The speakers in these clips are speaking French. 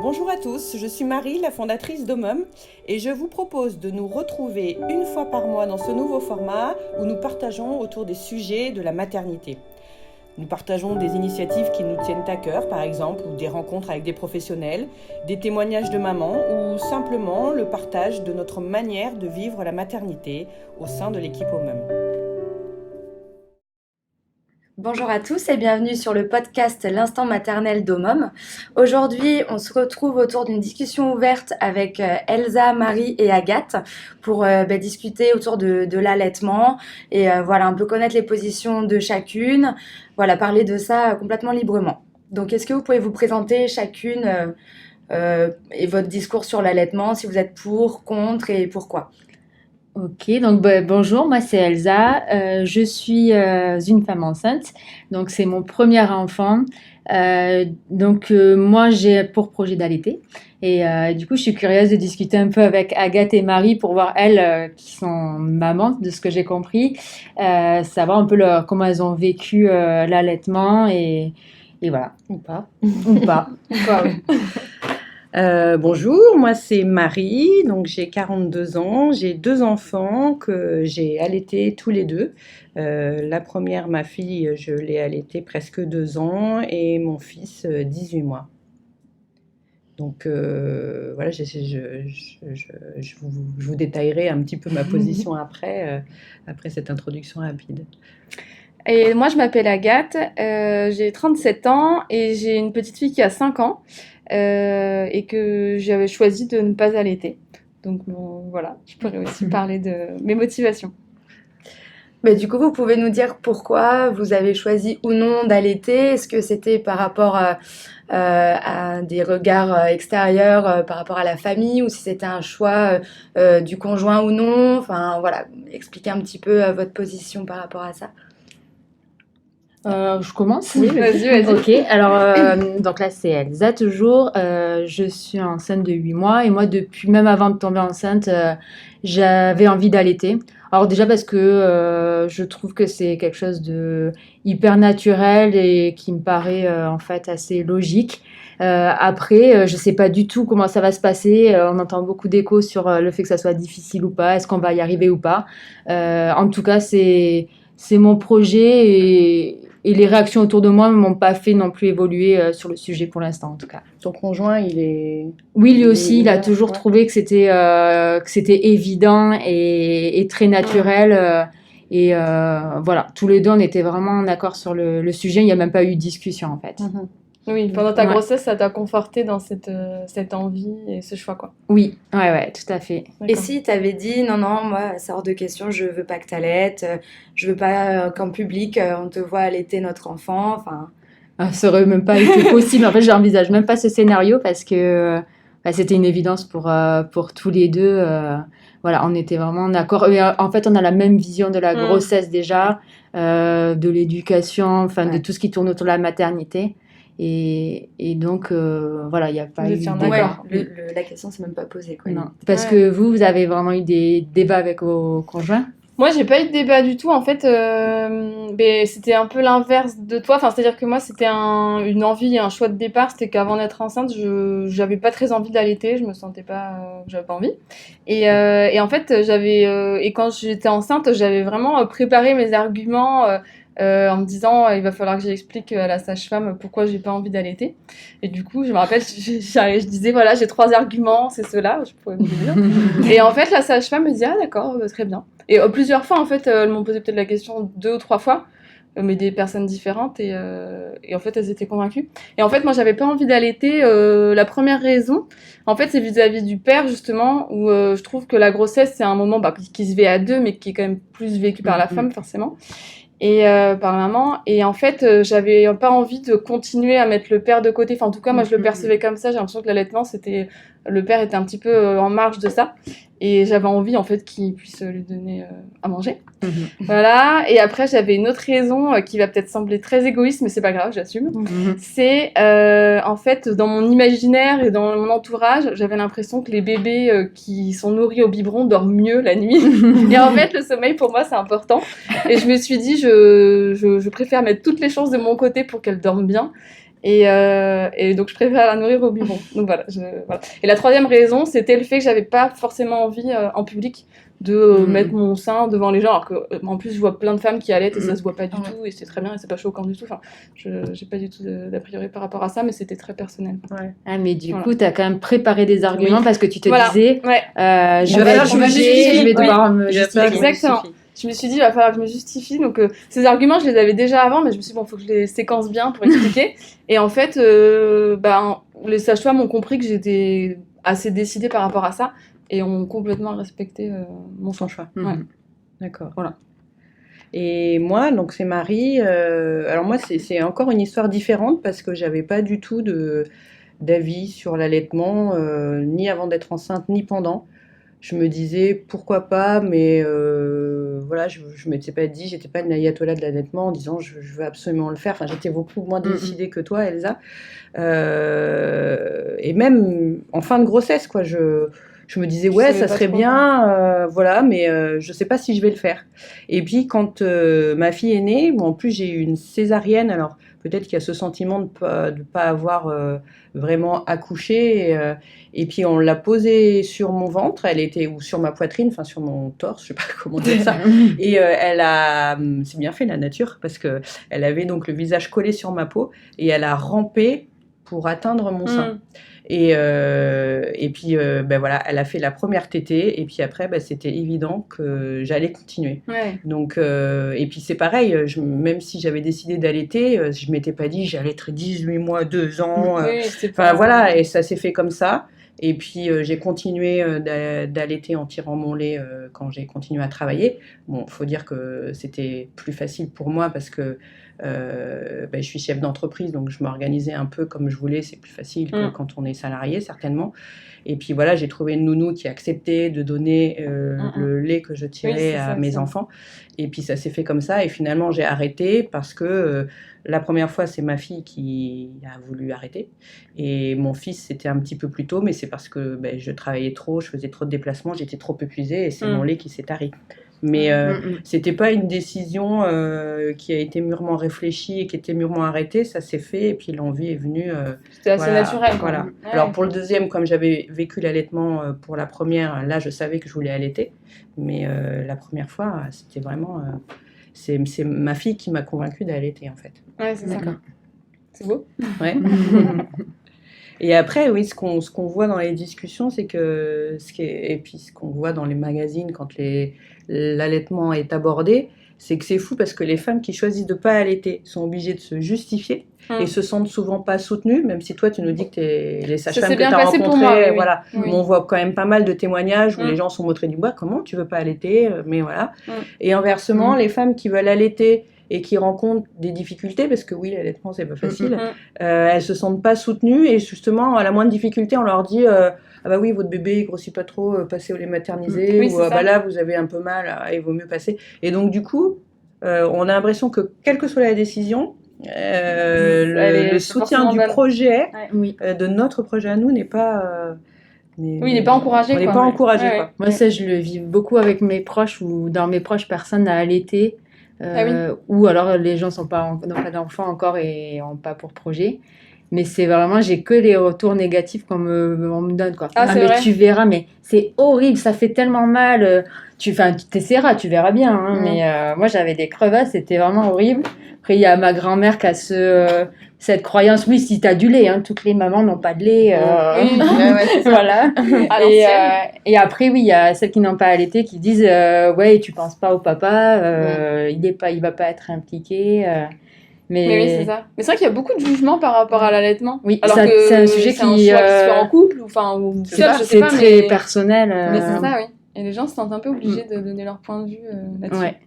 Bonjour à tous, je suis Marie, la fondatrice d'Omum, et je vous propose de nous retrouver une fois par mois dans ce nouveau format où nous partageons autour des sujets de la maternité. Nous partageons des initiatives qui nous tiennent à cœur, par exemple, ou des rencontres avec des professionnels, des témoignages de mamans, ou simplement le partage de notre manière de vivre la maternité au sein de l'équipe Omum. Bonjour à tous et bienvenue sur le podcast L'Instant maternel d'Omum. Aujourd'hui, on se retrouve autour d'une discussion ouverte avec Elsa, Marie et Agathe pour discuter autour de l'allaitement et voilà, un peu connaître les positions de chacune, voilà, parler de ça complètement librement. Donc, est-ce que vous pouvez vous présenter chacune et votre discours sur l'allaitement, si vous êtes pour, contre et pourquoi? Ok, donc bonjour, moi c'est Elsa, je suis une femme enceinte, donc c'est mon premier enfant, moi j'ai pour projet d'allaiter et du coup je suis curieuse de discuter un peu avec Agathe et Marie pour voir elles qui sont mamans de ce que j'ai compris, savoir un peu comment elles ont vécu l'allaitement et voilà. Ou pas. Ou pas. Quoi, oui. Bonjour, moi c'est Marie, donc j'ai 42 ans, j'ai 2 enfants que j'ai allaités tous les deux. La première, ma fille, je l'ai allaitée presque 2 ans et mon fils 18 mois. Donc voilà, je vous détaillerai un petit peu ma position après cette introduction rapide. Et moi, je m'appelle Agathe, j'ai 37 ans et j'ai une petite fille qui a 5 ans et que j'avais choisi de ne pas allaiter. Donc bon, voilà, je pourrais aussi parler de mes motivations. Mais du coup, vous pouvez nous dire pourquoi vous avez choisi ou non d'allaiter? Est-ce que c'était par rapport à des regards extérieurs, par rapport à la famille, ou si c'était un choix du conjoint ou non? Enfin, voilà, expliquez un petit peu votre position par rapport à ça. Je commence? Oui, vas-y. Ok, alors donc là c'est Elsa toujours. Je suis enceinte de 8 mois et moi depuis même avant de tomber enceinte, j'avais envie d'allaiter. Alors déjà parce que je trouve que c'est quelque chose de hyper naturel et qui me paraît en fait assez logique. Après, je sais pas du tout comment ça va se passer. On entend beaucoup d'échos sur le fait que ça soit difficile ou pas, est-ce qu'on va y arriver ou pas. En tout cas, c'est mon projet et les réactions autour de moi ne m'ont pas fait non plus évoluer sur le sujet pour l'instant en tout cas. Ton conjoint, il est... Oui, lui aussi, il a ouvert, toujours ouais. trouvé que c'était évident et très naturel. Voilà, tous les deux, on était vraiment en accord sur le sujet. Il n'y a même pas eu de discussion en fait. Oui, pendant ta Ouais. grossesse, ça t'a conforté dans cette envie et ce choix, quoi. Oui, ouais, tout à fait. Et si t'avais dit non, moi, c'est hors de question, je veux pas que t'allaites, je veux pas qu'en public on te voit allaiter notre enfant, enfin. Ça aurait même pas été possible. En fait, j'envisage même pas ce scénario parce que c'était une évidence pour tous les deux. Voilà, on était vraiment en accord. Et, en fait, on a la même vision de la grossesse déjà, de l'éducation, enfin de tout ce qui tourne autour de la maternité. Et donc, voilà, il n'y a pas Vous eu étiez en de accord. débat. La question s'est même pas posée, quoi. Non, parce Ouais. que vous avez vraiment eu des débats avec vos conjoints. Moi, j'ai pas eu de débat du tout. En fait, mais c'était un peu l'inverse de toi. Enfin, c'est-à-dire que moi, c'était une envie, un choix de départ. C'était qu'avant d'être enceinte, j'avais pas très envie d'allaiter. Je me sentais pas, j'avais pas envie. Et en fait, et quand j'étais enceinte, j'avais vraiment préparé mes arguments. En me disant il va falloir que j'explique à la sage-femme pourquoi j'ai pas envie d'allaiter. Et du coup, je me rappelle, je disais voilà, j'ai 3 arguments, c'est ceux-là, je pourrais vous les dire. Et en fait, la sage-femme me dit ah d'accord, très bien. Et plusieurs fois en fait, elles m'ont posé peut-être la question 2 ou 3 fois, mais des personnes différentes et en fait elles étaient convaincues. Et en fait, moi j'avais pas envie d'allaiter. La première raison, en fait, c'est vis-à-vis du père justement, où je trouve que la grossesse c'est un moment qui se vit à deux, mais qui est quand même plus vécu par la femme forcément. Et par maman, et en fait j'avais pas envie de continuer à mettre le père de côté, enfin en tout cas moi je le percevais comme ça, j'ai l'impression que l'allaitement le père était un petit peu en marge de ça et j'avais envie en fait qu'il puisse lui donner à manger. Voilà. Et après j'avais une autre raison qui va peut-être sembler très égoïste, mais c'est pas grave, j'assume. C'est en fait dans mon imaginaire et dans mon entourage, j'avais l'impression que les bébés qui sont nourris au biberon dorment mieux la nuit. Et en fait le sommeil pour moi c'est important. Et je me suis dit je préfère mettre toutes les chances de mon côté pour qu'elles dorment bien. Et donc, je préfère la nourrir au biberon. Donc voilà, voilà. Et la troisième raison, c'était le fait que j'avais pas forcément envie en public de mettre mon sein devant les gens. Alors qu'en plus, je vois plein de femmes qui allaitent et ça se voit pas du tout. Et c'est très bien et c'est pas choquant du tout. Enfin, j'ai pas du tout d'a priori par rapport à ça, mais c'était très personnel. Ouais. Ah, mais du Voilà. coup, tu as quand même préparé des arguments parce que tu te Voilà. disais, Ouais. je Il va vais falloir être que je me jugée, justifie. je vais devoir Oui. me Il va justifier. falloir que je me Exactement. justifie. Je me suis dit, il va falloir que je me justifie. Donc, ces arguments, je les avais déjà avant, mais je me suis dit, bon, il faut que je les séquence bien pour expliquer. Et en fait, les sages-femmes ont compris que j'étais assez décidée par rapport à ça et ont complètement respecté mon Son choix. choix. Ouais. D'accord. Voilà. Et moi, donc c'est Marie. Alors moi, c'est encore une histoire différente parce que j'avais pas du tout d'avis sur l'allaitement, ni avant d'être enceinte, ni pendant. Je me disais pourquoi pas, mais voilà, je m'étais pas dit, j'étais pas une ayatollah de l'allaitement en disant je veux absolument le faire. Enfin, j'étais beaucoup moins décidée que toi, Elsa. Et même en fin de grossesse, quoi, je me disais, Je ouais, savais ça pas serait trop, bien, voilà, mais je sais pas si je vais le faire. Et puis, quand ma fille est née, bon, en plus, j'ai eu une césarienne, alors peut-être qu'il y a ce sentiment de pas avoir vraiment accouché. Et puis, on l'a posée sur mon ventre, elle était, ou sur ma poitrine, enfin, sur mon torse, je sais pas comment dire ça. Et c'est bien fait la nature, parce que elle avait donc le visage collé sur ma peau, et elle a rampé pour atteindre mon sein. Et puis, ben voilà, elle a fait la première tétée, et puis après, ben, c'était évident que j'allais continuer. Ouais. Donc, et puis c'est pareil, même si j'avais décidé d'allaiter, je m'étais pas dit j'allaiterai 18 mois, 2 ans. Oui, c'est Enfin pas... voilà, et ça s'est fait comme ça. Et puis j'ai continué d'allaiter en tirant mon lait quand j'ai continué à travailler. Bon, faut dire que c'était plus facile pour moi parce que ben, je suis chef d'entreprise, donc je m'organisais un peu comme je voulais. C'est plus facile que quand on est salarié, certainement. Et puis voilà, j'ai trouvé une nounou qui acceptait de donner le lait que je tirais à mes enfants. Et puis ça s'est fait comme ça. Et finalement, j'ai arrêté parce que la première fois, c'est ma fille qui a voulu arrêter. Et mon fils, c'était un petit peu plus tôt, mais c'est parce que ben, je travaillais trop, je faisais trop de déplacements, j'étais trop épuisée et c'est mon lait qui s'est tari. Mais c'était pas une décision qui a été mûrement réfléchie et qui était mûrement arrêtée, ça s'est fait et puis l'envie est venue. C'était assez naturel. Voilà. Ouais. Alors pour le deuxième, comme j'avais vécu l'allaitement pour la première, là je savais que je voulais allaiter, mais la première fois, c'était vraiment. C'est ma fille qui m'a convaincue d'allaiter en fait. Ouais, c'est ça. C'est beau. Ouais. Et après, oui, ce qu'on voit dans les discussions, c'est que, et puis ce qu'on voit dans les magazines quand l'allaitement est abordé, c'est que c'est fou parce que les femmes qui choisissent de ne pas allaiter sont obligées de se justifier et se sentent souvent pas soutenues, même si toi tu nous dis que les sages-femmes que tu as rencontrées, voilà. Oui. Mais on voit quand même pas mal de témoignages où les gens sont montrés du bois, comment tu veux pas allaiter, mais voilà. Et inversement, les femmes qui veulent allaiter et qui rencontrent des difficultés, parce que oui, l'allaitement, c'est pas facile, elles se sentent pas soutenues, et justement, à la moindre difficulté, on leur dit ah bah oui, votre bébé, il grossit pas trop, passez au lait maternisé, ou bah là, vous avez un peu mal, il vaut mieux passer. Et donc, du coup, on a l'impression que, quelle que soit la décision, le soutien du projet, de notre projet à nous, n'est pas... il n'est pas encouragé. On n'est pas encouragé, quoi. Moi, ça, je le vis beaucoup avec mes proches, ou dans mes proches, personne n'a allaité. Ou alors les gens n'ont pas d'enfants encore et n'ont pas pour projet. Mais c'est vraiment, j'ai que les retours négatifs qu'on me donne, quoi. Mais vrai. tu verras, mais c'est horrible, ça fait tellement mal. Tu t'essaieras, tu verras bien. Hein, mais moi, j'avais des crevasses, c'était vraiment horrible. Après, il y a ma grand-mère qui a cette croyance, oui, si tu as du lait, hein, toutes les mamans n'ont pas de lait. Voilà. Et après, oui, il y a celles qui n'ont pas allaité qui disent ouais, tu penses pas au papa, il va pas être impliqué. Mais oui, c'est ça. Mais c'est vrai qu'il y a beaucoup de jugements par rapport à l'allaitement. Oui, alors que c'est un sujet qui se fait en couple ou seul, je sais pas. C'est très personnel. Mais c'est ça, oui. Et les gens se sentent un peu obligés de donner leur point de vue là-dessus. Ouais.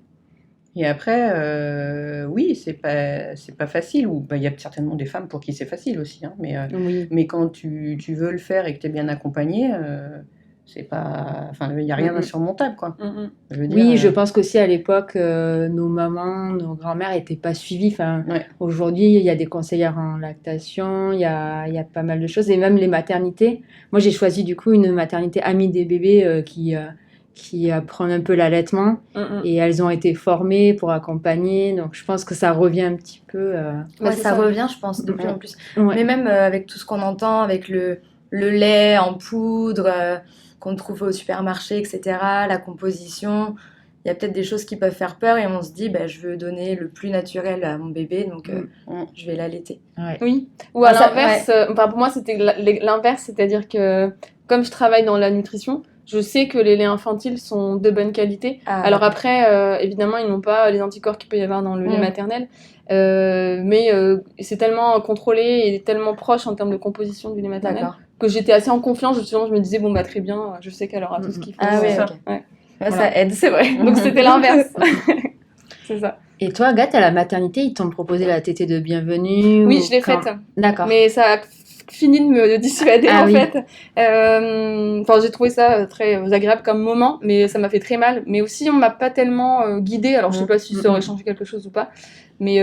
Et après, oui, c'est pas facile. Ou il y a certainement des femmes pour qui c'est facile aussi. Hein, mais quand tu veux le faire et que tu es bien accompagnée, c'est pas, enfin, il n'y a rien d'insurmontable, quoi. Je veux dire, je pense qu'aussi à l'époque, nos mamans, nos grand-mères n'étaient pas suivies. Enfin, aujourd'hui, il y a des conseillères en lactation, il y a pas mal de choses, et même les maternités. Moi, j'ai choisi du coup une maternité amie des bébés qui qui apprennent un peu l'allaitement et elles ont été formées pour accompagner. Donc, je pense que ça revient un petit peu. Ouais, c'est ça ça. revient, je pense, de plus en plus. Ouais. Mais même avec tout ce qu'on entend, avec le lait en poudre qu'on trouve au supermarché, etc., la composition, il y a peut-être des choses qui peuvent faire peur et on se dit, bah, je veux donner le plus naturel à mon bébé, donc je vais l'allaiter. Ouais. Oui, ou à Ah, ça- l'inverse, enfin, pour moi c'était l'inverse, c'est-à-dire que comme je travaille dans la nutrition, je sais que les laits infantiles sont de bonne qualité. Ah, Alors d'accord. après, évidemment, ils n'ont pas les anticorps qu'il peut y avoir dans le lait maternel, mais c'est tellement contrôlé et tellement proche en termes de composition du lait maternel D'accord. que j'étais assez en confiance. Justement, je me disais, bon bah très bien, je sais qu'elle aura tout ce qu'il faut. Ah oui, ça. ok. Ouais. Ouais, Voilà. ça aide, c'est vrai. Donc c'était l'inverse. C'est ça. Et toi, Agathe, à la maternité, ils t'ont proposé la tétée de bienvenue Oui, ou je l'ai quand- faite. D'accord. Mais ça a fini de me dissuader Ah en oui. fait. Enfin, j'ai trouvé ça très agréable comme moment, mais ça m'a fait très mal. Mais aussi, on m'a pas tellement guidée. Alors, je sais pas si ça aurait changé quelque chose ou pas, mais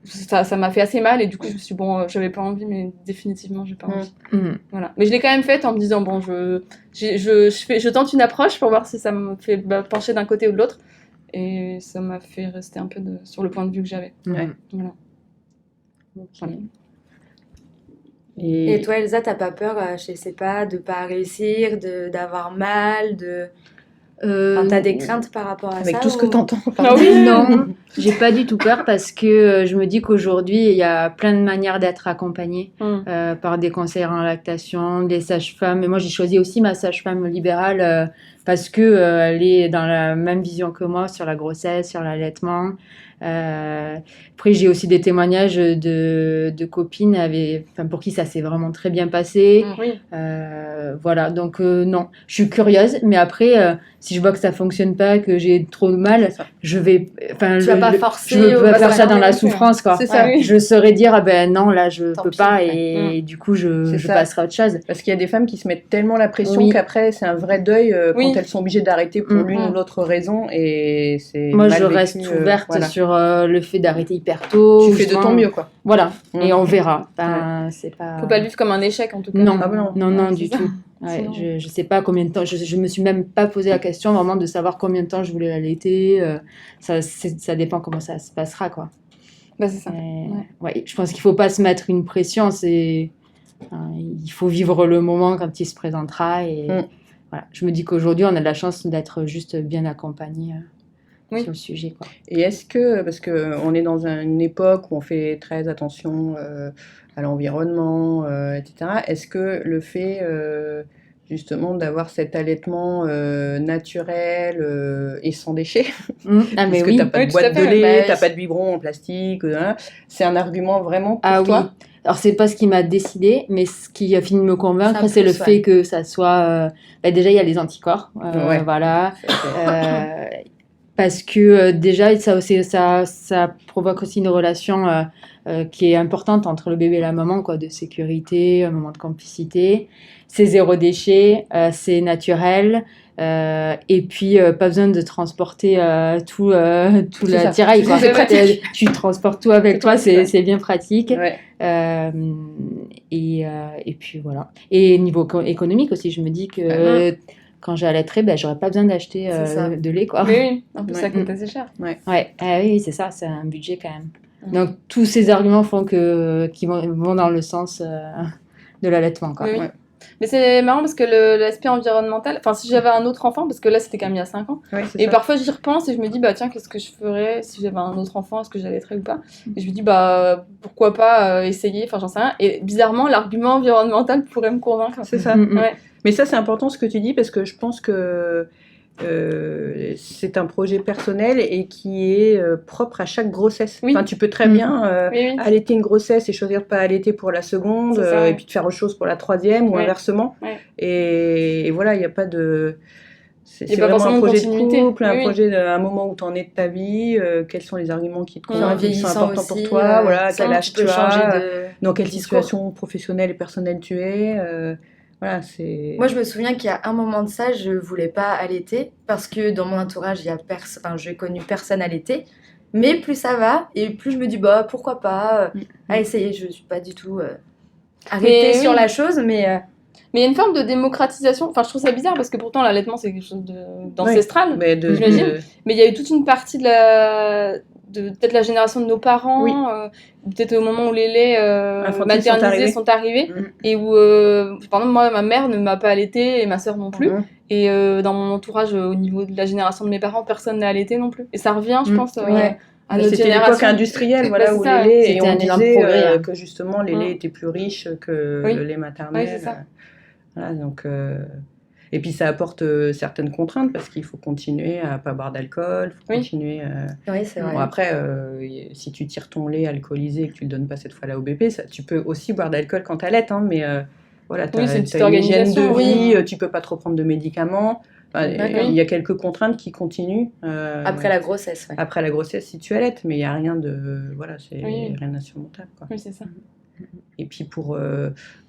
ça m'a fait assez mal et du coup, je me suis dit, bon, j'avais pas envie, mais définitivement, j'ai pas envie. Voilà. Mais je l'ai quand même faite en me disant, bon, je tente une approche pour voir si ça me fait pencher d'un côté ou de l'autre. Et ça m'a fait rester un peu sur le point de vue que j'avais. Ouais. Voilà. Voilà. Et toi, Elsa, t'as pas peur, je sais pas, de pas réussir, d'avoir mal, Enfin, t'as des craintes par rapport à Avec ça tout ce que ou- t'entends. Ah oui. Non, j'ai pas du tout peur parce que je me dis qu'aujourd'hui, il y a plein de manières d'être accompagnée par des conseillères en lactation, des sages-femmes. Et moi, j'ai choisi aussi ma sage-femme libérale parce que elle est dans la même vision que moi sur la grossesse, sur l'allaitement. Après, j'ai aussi des témoignages de copines pour qui ça s'est vraiment très bien passé. Oui. Voilà, donc non, je suis curieuse, mais après, si je vois que ça fonctionne pas, que j'ai trop de mal, C'est ça. je vais, enfin, Tu vas pas forcer je ou peux pas faire ça dans la non plus, souffrance, quoi. C'est ça. oui. Je saurais dire, ah ben non, là, je Tant peux pis, pas, ouais. et du coup, je C'est ça. passerai à autre chose. Parce qu'il y a des femmes qui se mettent tellement la pression Oui. qu'après, c'est un vrai deuil Oui. quand elles sont obligées d'arrêter pour l'une Mm. ou l'autre raison. Et c'est Moi, mal je vécu, reste ouverte voilà. sur le fait d'arrêter hyper tôt. Tu fais de justement. ton mieux, quoi. Voilà, Mm. et on verra. Enfin, c'est pas... Faut pas le vivre comme un échec en tout cas. Non, Ah ben non, Ouais, du c'est ça. tout. Ouais, Sinon- je sais pas combien de temps, je me suis même pas posé la question vraiment de savoir combien de temps je voulais l'allaiter. Ça dépend comment ça se passera, quoi. Bah, c'est ça. Ouais, je pense qu'il faut pas se mettre une pression, il faut vivre le moment quand il se présentera. Et voilà. Je me dis qu'aujourd'hui, on a de la chance d'être juste bien accompagné Oui. sur le sujet, quoi. Et est-ce que, parce qu'on est dans une époque où on fait très attention à l'environnement, etc., est-ce que le fait justement d'avoir cet allaitement naturel et sans déchets, Ah, mais parce que oui. t'as pas Oui, de tout à boîte de fait. lait, Bah, t'as oui. pas de biberon en plastique, hein, c'est un argument vraiment pour Ah oui. toi? Alors, c'est pas ce qui m'a décidé, mais ce qui a fini de me convaincre, Ça c'est le pousse, fait ouais. que ça soit. Déjà, il y a les anticorps. Ouais. Voilà. Parce que déjà, ça provoque aussi une relation qui est importante entre le bébé et la maman, quoi, de sécurité, un moment de complicité. C'est zéro déchet, c'est naturel. Et puis, pas besoin de transporter tout C'est ça. l'attirail, quoi. C'est pratique. Tu transportes tout avec toi, c'est bien pratique. Ouais. Et puis voilà. Et niveau économique aussi, je me dis que quand j'allaiterai, j'aurais pas besoin d'acheter C'est ça. de lait, quoi. Mais oui, en plus Ouais. ça coûte assez cher. Ouais, oui, c'est ça, c'est un budget quand même. Donc tous ces arguments font qu'ils vont dans le sens de l'allaitement, quoi. Oui, oui. Ouais. Mais c'est marrant parce que l'aspect environnemental, enfin si j'avais un autre enfant, parce que là c'était quand même il y a 5 ans, Ouais, c'est et ça. parfois j'y repense et je me dis bah tiens qu'est-ce que je ferais si j'avais un autre enfant, est-ce que j'allaiterais ou pas, et je me dis bah pourquoi pas essayer, enfin j'en sais rien, et bizarrement l'argument environnemental pourrait me convaincre. C'est ça. Ouais. Mais ça, c'est important ce que tu dis parce que je pense que c'est un projet personnel et qui est propre à chaque grossesse. Oui. Enfin, tu peux très bien Oui, oui. allaiter une grossesse et choisir de pas allaiter pour la seconde C'est ça, ouais. et puis de faire autre chose pour la troisième ou Ouais. inversement. Ouais. Et voilà, il n'y a pas de... Il y a C'est pas vraiment forcément un de projet de continuité. couple, un Oui, oui. projet d'un moment où tu en es de ta vie, quels sont les arguments qui te En conviennent, qui sont vieillissant importants aussi, pour toi, voilà, ça, quel âge tu peux tu changer as, de dans quelle discours. situation professionnelle et personnelle tu es. Voilà, c'est... Moi, je me souviens qu'il y a un moment de ça, je voulais pas allaiter parce que dans mon entourage, il y a j'ai connu personne allaiter. Mais plus ça va et plus je me dis bah pourquoi pas à essayer. Je suis pas du tout arrêtée Mais sur oui. la chose, mais Mais il y a une forme de démocratisation. Enfin, je trouve ça bizarre parce que pourtant l'allaitement c'est quelque chose d'ancestral. Mais j'imagine. Mais il y a eu toute une partie de peut-être la génération de nos parents, Oui. peut-être au moment où les laits maternisés sont arrivés, et où, par exemple, moi, ma mère ne m'a pas allaitée et ma sœur non plus. Et dans mon entourage, au niveau de la génération de mes parents, personne n'a allaité non plus. Et ça revient, je pense, à notre c'était génération. l'époque industrielle, voilà, où ça, les laits, et c'était on un énorme disait progrès, hein. que justement les laits étaient plus riches que le lait maternel. Oui, c'est ça. Voilà, donc, et puis ça apporte certaines contraintes parce qu'il faut continuer à pas boire d'alcool, faut continuer. Oui, c'est vrai. Bon, après, si tu tires ton lait alcoolisé et que tu le donnes pas cette fois-là au bébé, ça, tu peux aussi boire d'alcool quand t'allaites, hein, mais voilà, Oui, c'est une petite t'as une hygiène de organisation, vie, tu peux pas trop prendre de médicaments. Enfin, il y a quelques contraintes qui continuent. Après la grossesse, ouais. Après la grossesse, si tu allaites, mais il y a rien de, voilà, c'est rien d'insurmontable, quoi. Oui, c'est ça. Et puis pour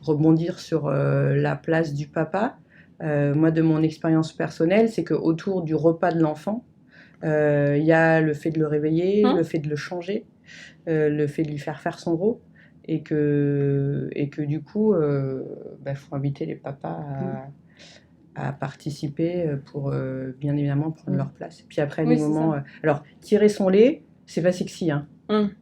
rebondir sur la place du papa, moi de mon expérience personnelle, c'est qu'autour du repas de l'enfant, il y a le fait de le réveiller, le fait de le changer, le fait de lui faire son rôle, et que du coup, faut inviter les papas à participer pour bien évidemment prendre leur place. Et puis après, des moments... alors, tirer son lait, c'est pas sexy, hein.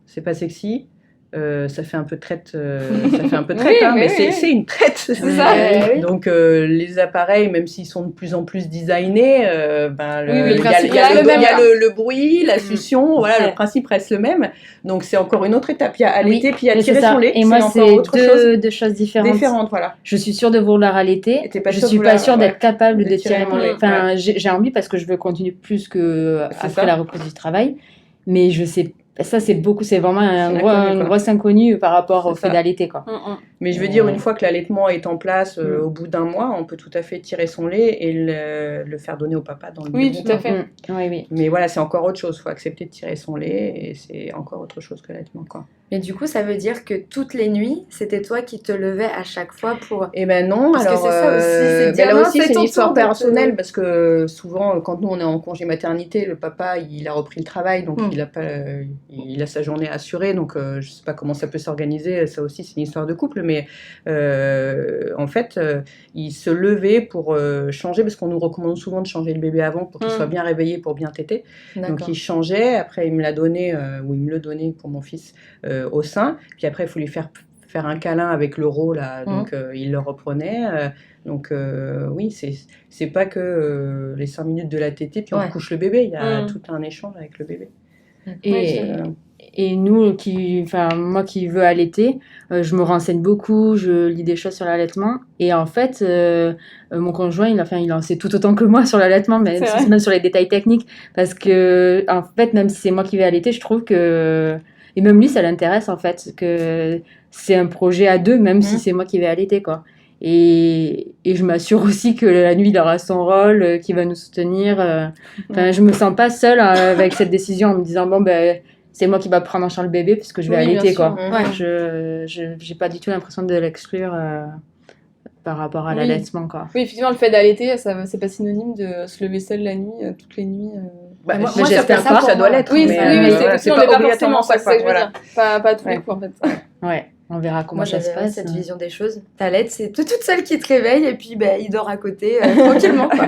C'est pas sexy. Ça fait un peu traite, mais c'est une traite. C'est ça. Donc les appareils, même s'ils sont de plus en plus designés, il y a le bruit, la succion, voilà, le principe reste le même. Donc c'est encore une autre étape. Il y a allaiter, puis il y a tirer son lait. Et moi, c'est deux choses différentes. Voilà. Je suis sûre de vouloir allaiter. Je suis pas sûre d'être capable de tirer mon lait. Enfin, j'ai envie parce que je veux continuer plus que après la reprise du travail, mais je sais. Ça, c'est vraiment une grosse inconnue par rapport au fait d'allaiter, quoi. Mais je veux dire, une fois que l'allaitement est en place, au bout d'un mois, on peut tout à fait tirer son lait et le faire donner au papa dans le biberon. Oui, tout à fait. Oui. Mais voilà, c'est encore autre chose. Il faut accepter de tirer son lait et c'est encore autre chose que l'allaitement, quoi. Mais du coup, ça veut dire que toutes les nuits, c'était toi qui te levais à chaque fois pour... Eh ben non, parce alors que c'est ça aussi, là aussi c'est une histoire personnelle parce que souvent quand nous on est en congé maternité, le papa il a repris le travail donc il a sa journée assurée donc je sais pas comment ça peut s'organiser, ça aussi c'est une histoire de couple mais en fait il se levait pour changer parce qu'on nous recommande souvent de changer le bébé avant pour qu'il soit bien réveillé pour bien téter. Donc il changeait, après il me l'a donné ou il me le donnait pour mon fils au sein, puis après il faut lui faire un câlin avec l'euro là, donc il le reprenait. Donc oui, c'est pas que les 5 minutes de la tétée puis on couche le bébé, il y a tout un échange avec le bébé. Et nous, moi qui veux allaiter, je me renseigne beaucoup, je lis des choses sur l'allaitement. Et en fait, mon conjoint, il en sait tout autant que moi sur l'allaitement, mais même sur les détails techniques. Parce que, en fait, même si c'est moi qui vais allaiter, je trouve que... Et même lui, ça l'intéresse, en fait, que c'est un projet à deux, même si c'est moi qui vais allaiter, quoi. Et je m'assure aussi que la nuit, il aura son rôle, qu'il va nous soutenir. Je me sens pas seule avec cette décision en me disant, bon, c'est moi qui va prendre en charge le bébé puisque je vais allaiter, quoi. Je j'ai pas du tout l'impression de l'exclure par rapport à l'allaitement, quoi. Oui, effectivement, le fait d'allaiter, c'est pas synonyme de se lever seule la nuit, toutes les nuits. Moi j'espère pas, ça doit l'être. Oui, mais c'est pas obligatoirement ça, c'est ça que je veux dire. Pas tous les coups, en fait. Ouais. On verra comment ça se passe. Cette vision des choses. T'allaites, c'est toute seule qui te réveille et puis il dort à côté tranquillement, quoi.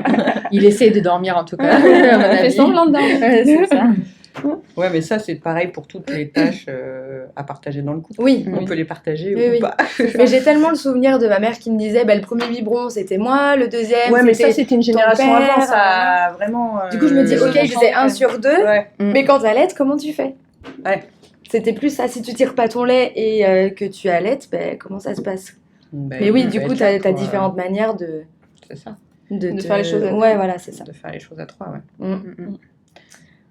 Il essaie de dormir en tout cas. Il fait semblant de dormir. C'est ça. Ouais, mais ça c'est pareil pour toutes les tâches à partager dans le couple. Oui. On peut les partager ou pas. Mais j'ai tellement le souvenir de ma mère qui me disait le premier biberon c'était moi, le deuxième mais ça c'était une génération père, avant, ça vraiment. Du coup je me dis ok, je faisais 1 sur 2, mais quand t'allaites, comment tu fais? Ouais. C'était plus ça, si tu tires pas ton lait et que tu allaites, comment ça se passe? Mais oui, du coup t'as différentes manières de... C'est ça. De faire les choses à 2. Ouais, voilà, c'est ça. De faire les choses à 3, ouais.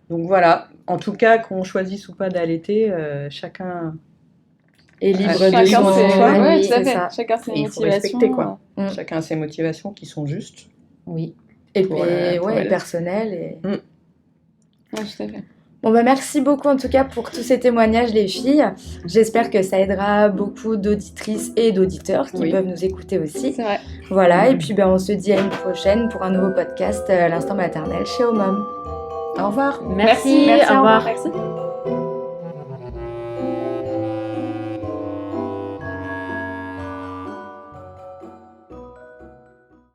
Donc voilà, en tout cas, qu'on choisisse ou pas d'allaiter, chacun est libre de son choix. Oui, tout à fait. Chacun ses motivations. Il faut respecter, quoi. Chacun a ses motivations qui sont justes. Oui. Et personnelles. Et... Ouais, tout à fait. Bon, merci beaucoup en tout cas pour tous ces témoignages, les filles. J'espère que ça aidera beaucoup d'auditrices et d'auditeurs qui peuvent nous écouter aussi. C'est vrai. Voilà, et puis on se dit à une prochaine pour un nouveau podcast, l'Instant Maternel chez Omom. Au revoir. Merci, au revoir. Merci.